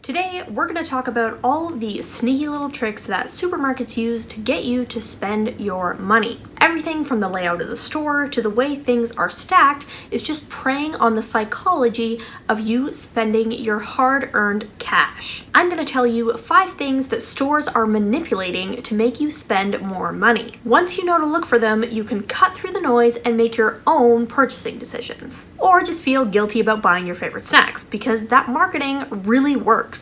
Today, we're going to talk about all the sneaky little tricks that supermarkets use to get you to spend your money. Everything from the layout of the store to the way things are stacked is just preying on the psychology of you spending your hard-earned cash. I'm going to tell you 5 things that stores are manipulating to make you spend more money. Once you know to look for them, you can cut through the noise and make your own purchasing decisions. Or just feel guilty about buying your favorite snacks, because that marketing really works.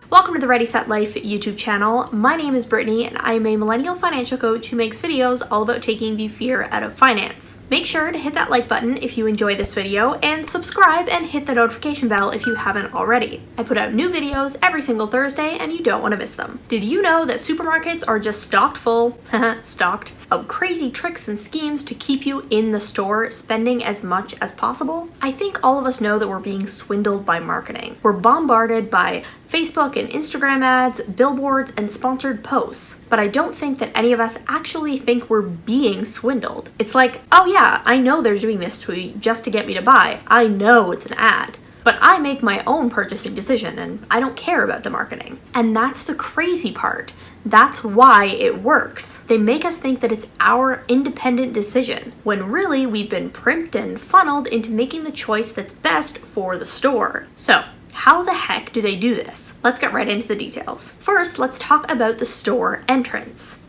Welcome to the Ready Set Life YouTube channel. My name is Brittany and I am a millennial financial coach who makes videos all about taking the fear out of finance. Make sure to hit that like button if you enjoy this video and subscribe and hit the notification bell if you haven't already. I put out new videos every single Thursday and you don't want to miss them. Did you know that supermarkets are just stocked full, of crazy tricks and schemes to keep you in the store spending as much as possible? I think all of us know that we're being swindled by marketing. We're bombarded by Facebook and Instagram ads, billboards, and sponsored posts. But I don't think that any of us actually think we're being swindled. It's like, oh yeah, I know they're doing this just to get me to buy. I know it's an ad. But I make my own purchasing decision and I don't care about the marketing. And that's the crazy part. That's why it works. They make us think that it's our independent decision, when really we've been primed and funneled into making the choice that's best for the store. So, how the heck do they do this? Let's get right into the details. First, let's talk about the store entrance.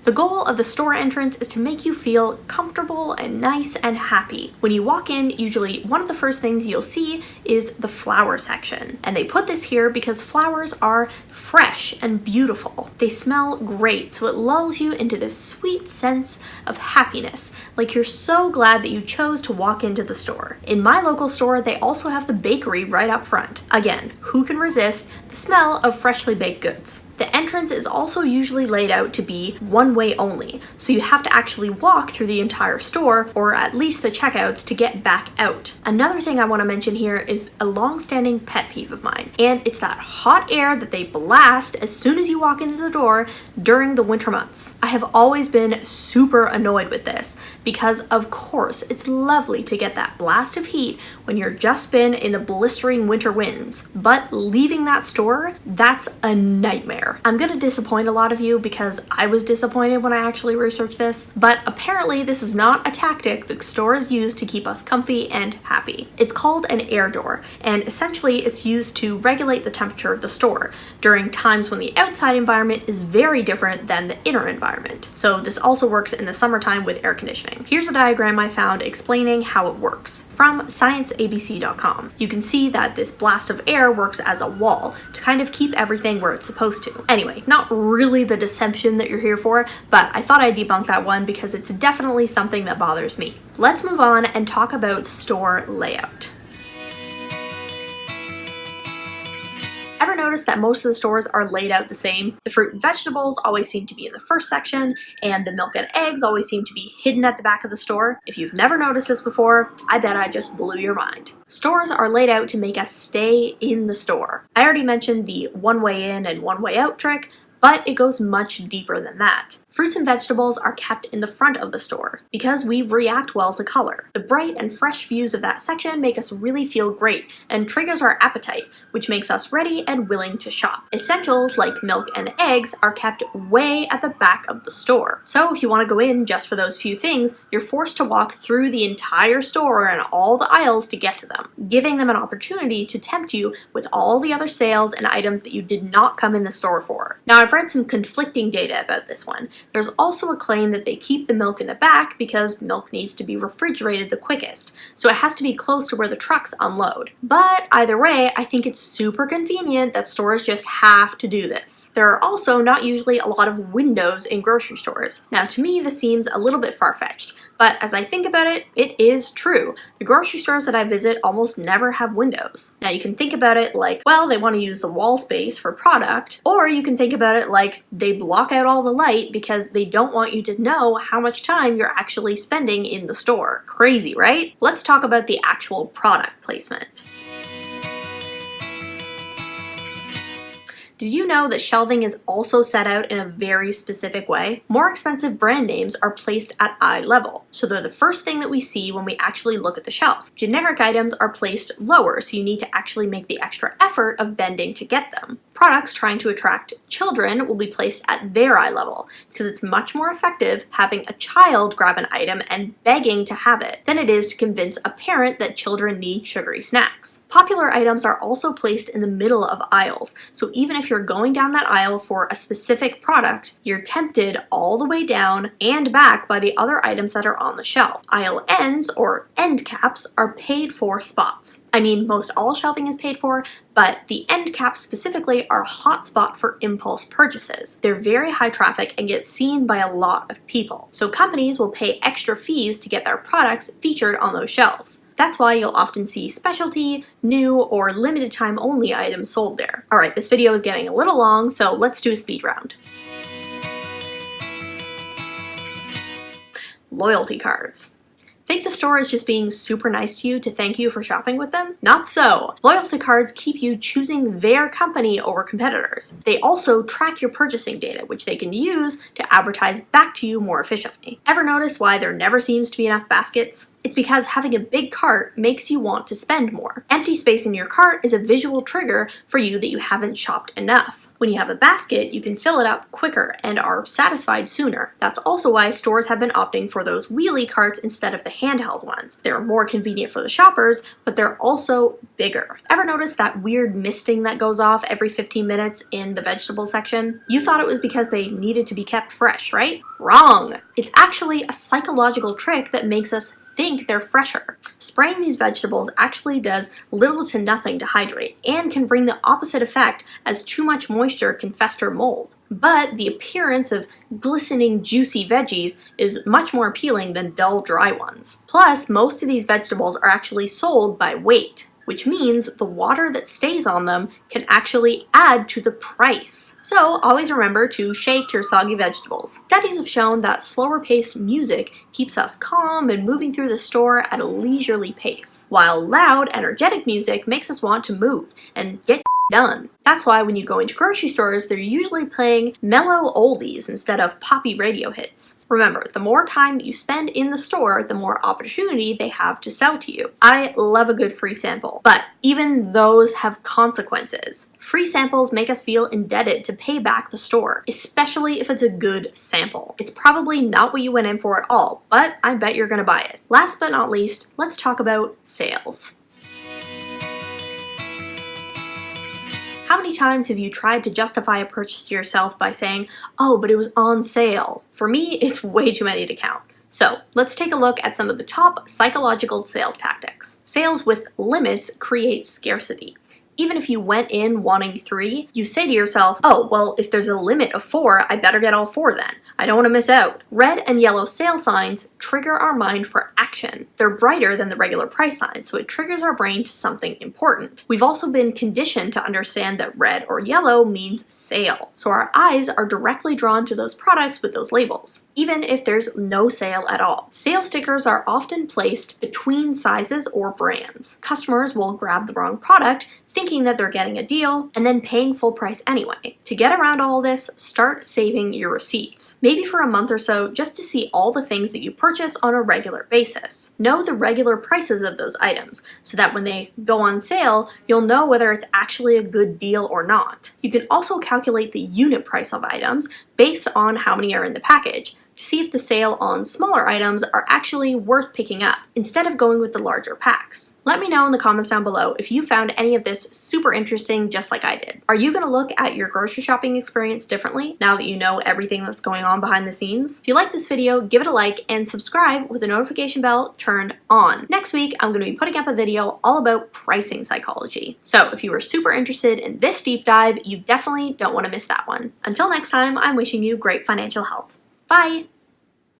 The goal of the store entrance is to make you feel comfortable and nice and happy. When you walk in, usually one of the first things you'll see is the flower section. And they put this here because flowers are fresh and beautiful. They smell great, so it lulls you into this sweet sense of happiness, like you're so glad that you chose to walk into the store. In my local store, they also have the bakery right up front. Again, who can resist the smell of freshly baked goods? The entrance is also usually laid out to be one way only, so you have to actually walk through the entire store, or at least the checkouts, to get back out. Another thing I want to mention here is a long-standing pet peeve of mine, and it's that hot air that they blast as soon as you walk into the door during the winter months. I have always been super annoyed with this, because of course it's lovely to get that blast of heat when you're just been in the blistering winter winds, but leaving that store, that's a nightmare. I'm gonna disappoint a lot of you because I was disappointed when I actually researched this, but apparently this is not a tactic that stores use to keep us comfy and happy. It's called an air door, and essentially it's used to regulate the temperature of the store during times when the outside environment is very different than the inner environment. So this also works in the summertime with air conditioning. Here's a diagram I found explaining how it works from scienceabc.com. You can see that this blast of air works as a wall to kind of keep everything where it's supposed to. Anyway, not really the deception that you're here for, but I thought I'd debunk that one because it's definitely something that bothers me. Let's move on and talk about store layout. Ever notice that most of the stores are laid out the same? The fruit and vegetables always seem to be in the first section, and the milk and eggs always seem to be hidden at the back of the store. If you've never noticed this before, I bet I just blew your mind. Stores are laid out to make us stay in the store. I already mentioned the one way in and one way out trick, but it goes much deeper than that. Fruits and vegetables are kept in the front of the store because we react well to color. The bright and fresh views of that section make us really feel great and triggers our appetite, which makes us ready and willing to shop. Essentials like milk and eggs are kept way at the back of the store. So if you want to go in just for those few things, you're forced to walk through the entire store and all the aisles to get to them, giving them an opportunity to tempt you with all the other sales and items that you did not come in the store for. Now, I've read some conflicting data about this one. There's also a claim that they keep the milk in the back because milk needs to be refrigerated the quickest, so it has to be close to where the trucks unload. But either way, I think it's super convenient that stores just have to do this. There are also not usually a lot of windows in grocery stores. Now, to me, this seems a little bit far-fetched, but as I think about it, it is true. The grocery stores that I visit almost never have windows. Now, you can think about it like, well, they want to use the wall space for product, or you can think about it like they block out all the light because they don't want you to know how much time you're actually spending in the store. Crazy, right? Let's talk about the actual product placement. Did you know that shelving is also set out in a very specific way? More expensive brand names are placed at eye level, so they're the first thing that we see when we actually look at the shelf. Generic items are placed lower, so you need to actually make the extra effort of bending to get them. Products trying to attract children will be placed at their eye level, because it's much more effective having a child grab an item and begging to have it than it is to convince a parent that children need sugary snacks. Popular items are also placed in the middle of aisles, so even if you're going down that aisle for a specific product, you're tempted all the way down and back by the other items that are on the shelf. Aisle ends, or end caps, are paid for spots. I mean, most all shelving is paid for, but the end caps specifically are a hot spot for impulse purchases. They're very high traffic and get seen by a lot of people, so companies will pay extra fees to get their products featured on those shelves. That's why you'll often see specialty, new, or limited time only items sold there. Alright, this video is getting a little long, so let's do a speed round. Loyalty cards. Think the store is just being super nice to you to thank you for shopping with them? Not so! Loyalty cards keep you choosing their company over competitors. They also track your purchasing data, which they can use to advertise back to you more efficiently. Ever notice why there never seems to be enough baskets? It's because having a big cart makes you want to spend more. Empty space in your cart is a visual trigger for you that you haven't shopped enough. When you have a basket, you can fill it up quicker and are satisfied sooner. That's also why stores have been opting for those wheelie carts instead of the handheld ones. They're more convenient for the shoppers, but they're also bigger. Ever notice that weird misting that goes off every 15 minutes in the vegetable section? You thought it was because they needed to be kept fresh, right? Wrong! It's actually a psychological trick that makes us think they're fresher. Spraying these vegetables actually does little to nothing to hydrate and can bring the opposite effect, as too much moisture can fester mold. But the appearance of glistening, juicy veggies is much more appealing than dull, dry ones. Plus, most of these vegetables are actually sold by weight, which means the water that stays on them can actually add to the price. So always remember to shake your soggy vegetables. Studies have shown that slower paced music keeps us calm and moving through the store at a leisurely pace, while loud, energetic music makes us want to move and get done. That's why when you go into grocery stores, they're usually playing mellow oldies instead of poppy radio hits. Remember, the more time that you spend in the store, the more opportunity they have to sell to you. I love a good free sample, but even those have consequences. Free samples make us feel indebted to pay back the store, especially if it's a good sample. It's probably not what you went in for at all, but I bet you're gonna buy it. Last but not least, let's talk about sales. How many times have you tried to justify a purchase to yourself by saying, oh, but it was on sale? For me, it's way too many to count. So let's take a look at some of the top psychological sales tactics. Sales with limits create scarcity. Even if you went in wanting 3, you say to yourself, oh, well, if there's a limit of 4, I better get all 4 then. I don't want to miss out. Red and yellow sale signs trigger our mind for action. They're brighter than the regular price signs, so it triggers our brain to something important. We've also been conditioned to understand that red or yellow means sale, so our eyes are directly drawn to those products with those labels, even if there's no sale at all. Sale stickers are often placed between sizes or brands. Customers will grab the wrong product, thinking that they're getting a deal, and then paying full price anyway. To get around all this, start saving your receipts. Maybe for a month or so, just to see all the things that you purchase on a regular basis. Know the regular prices of those items, so that when they go on sale, you'll know whether it's actually a good deal or not. You can also calculate the unit price of items based on how many are in the package, to see if the sale on smaller items are actually worth picking up, instead of going with the larger packs. Let me know in the comments down below if you found any of this super interesting just like I did. Are you gonna look at your grocery shopping experience differently now that you know everything that's going on behind the scenes? If you like this video, give it a like and subscribe with the notification bell turned on. Next week, I'm gonna be putting up a video all about pricing psychology. So if you were super interested in this deep dive, you definitely don't wanna miss that one. Until next time, I'm wishing you great financial health. Bye!